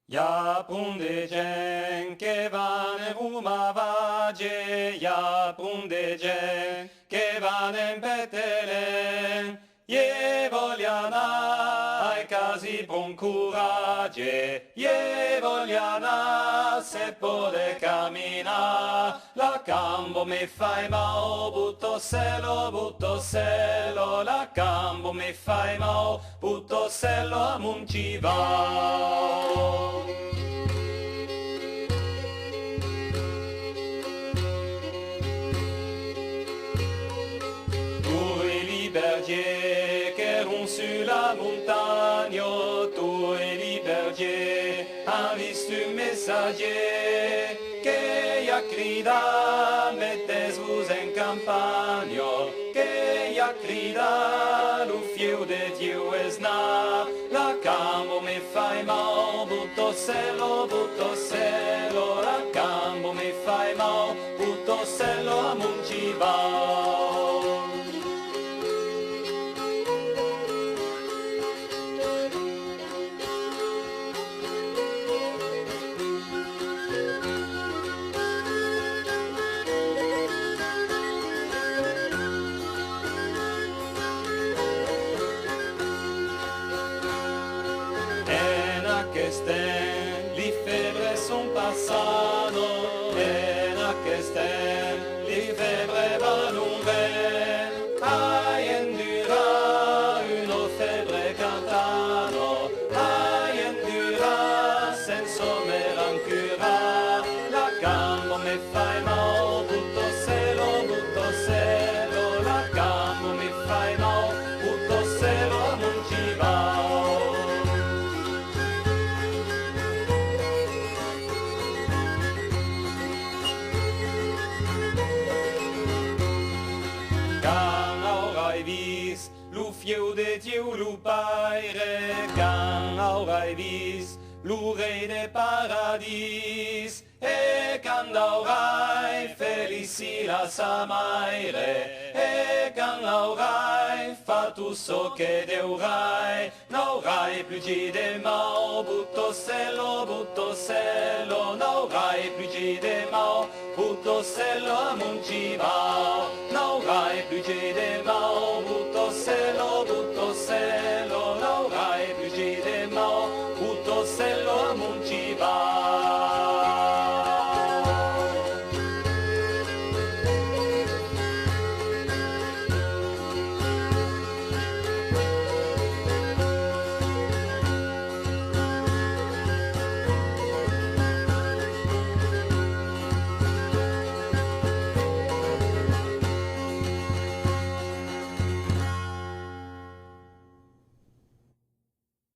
Ja punde gen che vanno in Rumavage, ja punde gen che vanno in Betlem, je vogliana ai casi buon coraggio, je vogliana se può camminare, la cambo mi fai mal, butto selo, la cambo mi fai mal, butto selo a munci va. Berger che erano sulla montagna, tu e i berger han visto un messager che ha grida mettez-vous in campagna, che ha grida lo fiu de Dio es na, la cambo mi fai mal, butto selo, la cambo mi fai mal, butto selo a munci va. Les febres sont passando, en aquestem, les febres van nouvelle, ai endura una febre cantano, ai endura senza me rancura, la cambo mi fai mal, butto selo, la cambo mi fai mal, butto selo, non ci va. Lo fiu de Dieu lo Paire, can aurai vis, lo rei de paradis, e can aurai felici la sa maire, e can aurai fa tu so che deurai, n'aurai plus gi de mau, butto selo, n'aurai plus gi de mau, butto selo a munci va.